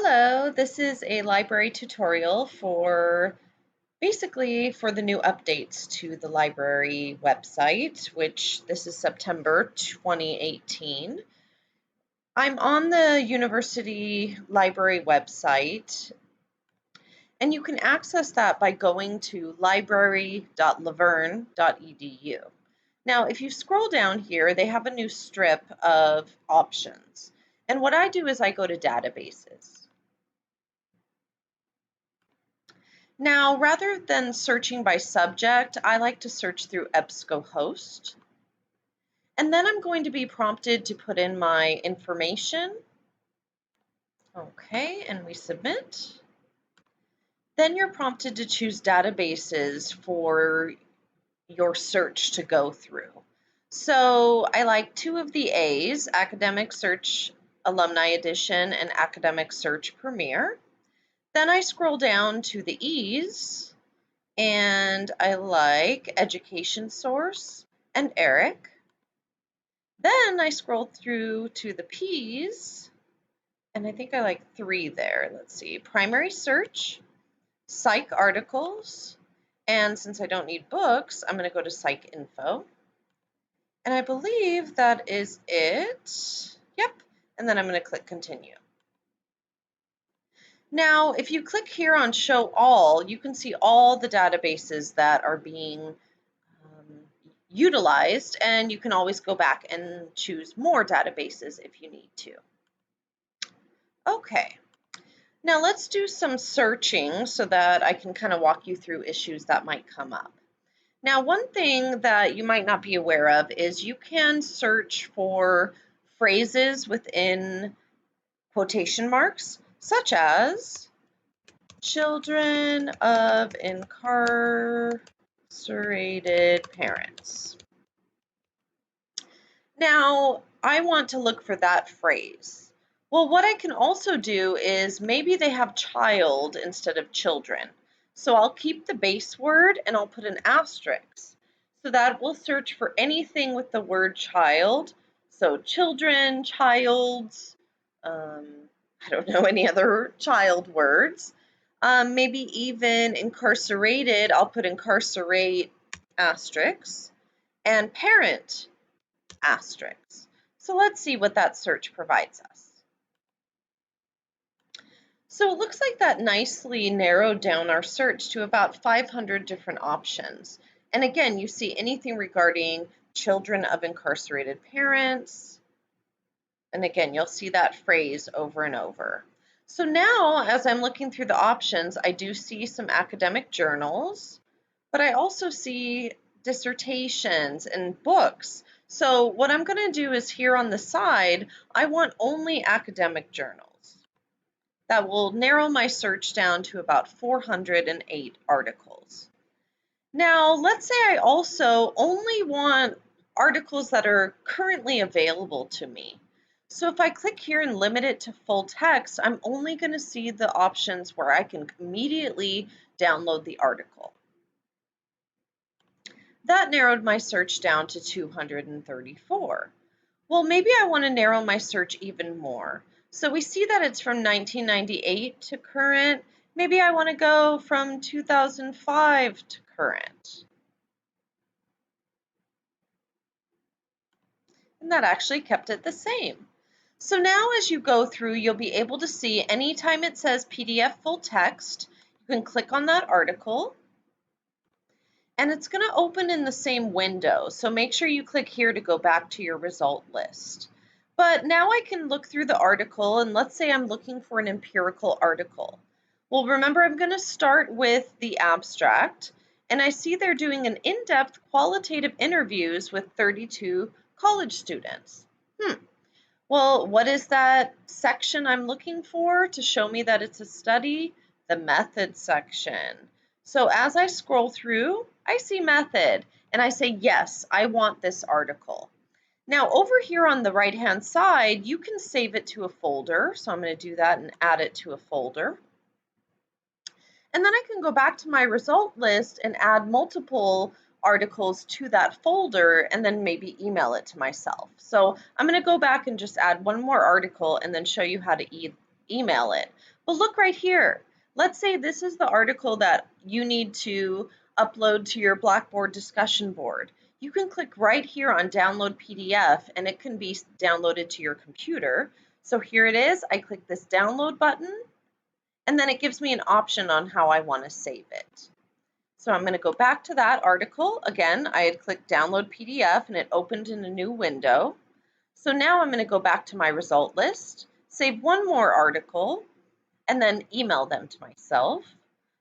Hello, this is a library tutorial for basically for the new updates to the library website, which this is September 2018. I'm on the university library website, and you can access that by going to library.laverne.edu. Now, if you scroll down here, they have a new strip of options. And what I do is I go to databases. Now, rather than searching by subject, I like to search through EBSCOhost. And then I'm going to be prompted to put in my information. Okay, and we submit. Then you're prompted to choose databases for your search to go through. So I like two of the A's, Academic Search Alumni Edition and Academic Search Premier. Then I scroll down to the E's, and I like Education Source and ERIC. Then I scroll through to the P's, and I think I like three there. Let's see, Primary Search, Psych Articles, and since I don't need books, I'm going to go to Psych Info. And I believe that is it. Yep, and then I'm going to click Continue. Now, if you click here on Show All, you can see all the databases that are being utilized, and you can always go back and choose more databases if you need to. Okay, now let's do some searching so that I can kind of walk you through issues that might come up. Now, one thing that you might not be aware of is you can search for phrases within quotation marks, such as children of incarcerated parents. Now, I want to look for that phrase. Well, what I can also do is maybe they have child instead of children. So I'll keep the base word and I'll put an asterisk. So that will search for anything with the word child. So children, childs, I don't know any other child words. Maybe even incarcerated, I'll put incarcerate asterisk, and parent asterisk. So let's see what that search provides us. So it looks like that nicely narrowed down our search to about 500 different options. And again, you see anything regarding children of incarcerated parents. And again, you'll see that phrase over and over. So now, as I'm looking through the options, I do see some academic journals, but I also see dissertations and books. So what I'm going to do is here on the side, I want only academic journals. That will narrow my search down to about 408 articles. Now, let's say I also only want articles that are currently available to me. So if I click here and limit it to full text, I'm only going to see the options where I can immediately download the article. That narrowed my search down to 234. Well, maybe I want to narrow my search even more. So we see that it's from 1998 to current. Maybe I want to go from 2005 to current. And that actually kept it the same. So now as you go through, you'll be able to see anytime it says PDF full text, you can click on that article, and it's going to open in the same window. So make sure you click here to go back to your result list. But now I can look through the article, and let's say I'm looking for an empirical article. Well, remember, I'm going to start with the abstract, and I see they're doing an in-depth qualitative interviews with 32 college students. Well, what is that section I'm looking for to show me that it's a study? The method section. So as I scroll through, I see method, and I say, yes, I want this article. Now, over here on the right-hand side, you can save it to a folder. So I'm going to do that and add it to a folder. And then I can go back to my result list and add multiple articles to that folder and then maybe email it to myself. So I'm going to go back and just add one more article and then show you how to email it. Well, look right here. Let's say this is the article that you need to upload to your Blackboard discussion board. You can click right here on download PDF and it can be downloaded to your computer. So here it is. I click this download button and then it gives me an option on how I want to save it. So I'm going to go back to that article. Again, I had clicked download PDF and it opened in a new window. So now I'm going to go back to my result list, save one more article, and then email them to myself.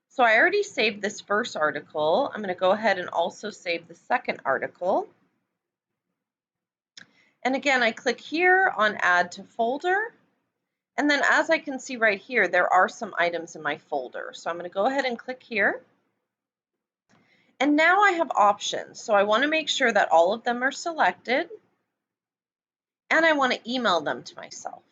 So I already saved this first article. I'm going to go ahead and also save the second article. And again, I click here on add to folder. And then as I can see right here, there are some items in my folder. So I'm going to go ahead and click here. And now I have options. So I want to make sure that all of them are selected. And I want to email them to myself.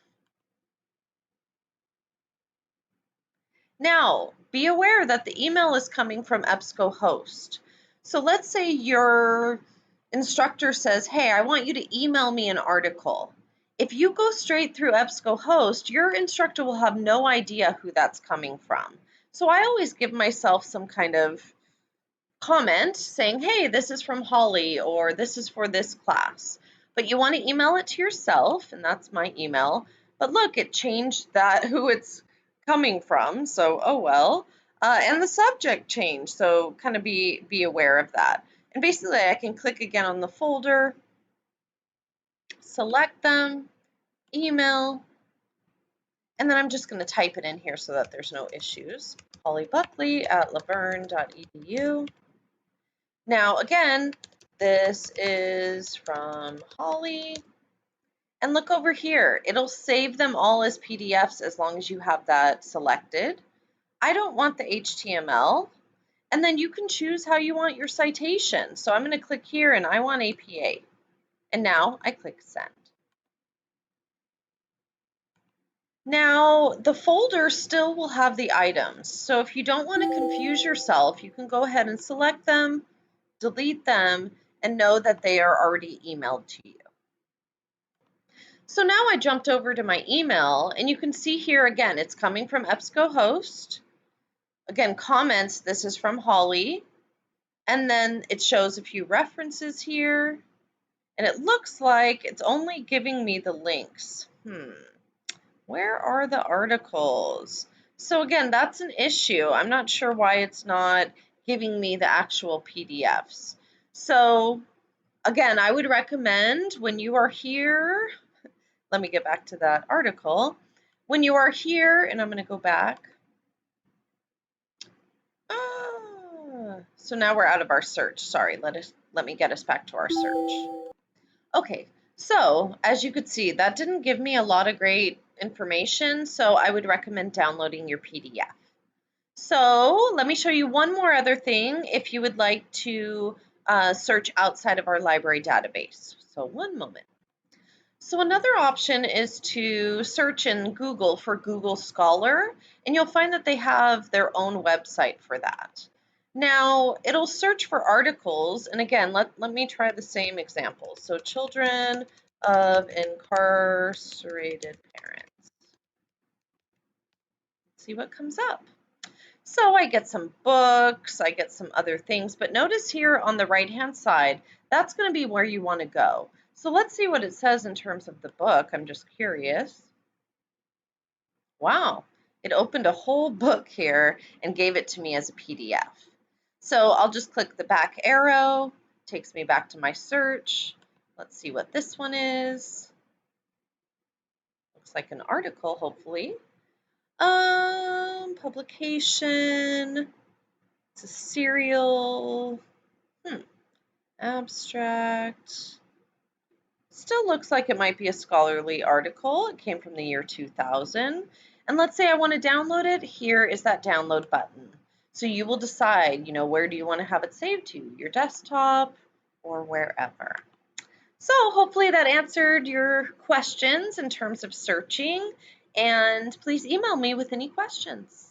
Now, be aware that the email is coming from EBSCOhost. So let's say your instructor says, hey, I want you to email me an article. If you go straight through EBSCOhost, your instructor will have no idea who that's coming from. So I always give myself some kind of comment saying, hey, this is from Holly, or this is for this class. But you want to email it to yourself, and that's my email. But look, it changed that who it's coming from, so oh well. And the subject changed, so kind of be aware of that. And basically, I can click again on the folder, select them, email, and then I'm just going to type it in here so that there's no issues. hollybuckley@laverne.edu. Now, again, this is from Holly. And look over here. It'll save them all as PDFs as long as you have that selected. I don't want the HTML. And then you can choose how you want your citation. So I'm going to click here and I want APA. And now I click send. Now, the folder still will have the items. So if you don't want to confuse yourself, you can go ahead and select them, delete them, and know that they are already emailed to you. So now I jumped over to my email, and you can see here again, it's coming from EBSCOhost. Again, comments, this is from Holly. And then it shows a few references here. And it looks like it's only giving me the links. Where are the articles? So again, that's an issue. I'm not sure why it's not giving me the actual PDFs. So again, I would recommend when you are here, let me get back to that article. When you are here, and I'm going to go back. So now we're out of our search. Sorry, let me get us back to our search. Okay, so as you could see, that didn't give me a lot of great information, so I would recommend downloading your PDF. So let me show you one more other thing if you would like to search outside of our library database. So one moment. So another option is to search in Google for Google Scholar, and you'll find that they have their own website for that. Now, it'll search for articles, and again, let me try the same example. So children of incarcerated parents. Let's see what comes up. So I get some books, I get some other things, but notice here on the right-hand side, that's going to be where you want to go. So let's see what it says in terms of the book. I'm just curious. Wow, it opened a whole book here and gave it to me as a PDF. So I'll just click the back arrow, takes me back to my search. Let's see what this one is. Looks like an article, hopefully. Publication. It's a serial. Abstract. Still looks like it might be a scholarly article. It came from the year 2000. And let's say I want to download it. Here is that download button. So you will decide, where do you want to have it saved to? Your desktop or wherever. So hopefully that answered your questions in terms of searching. And please email me with any questions.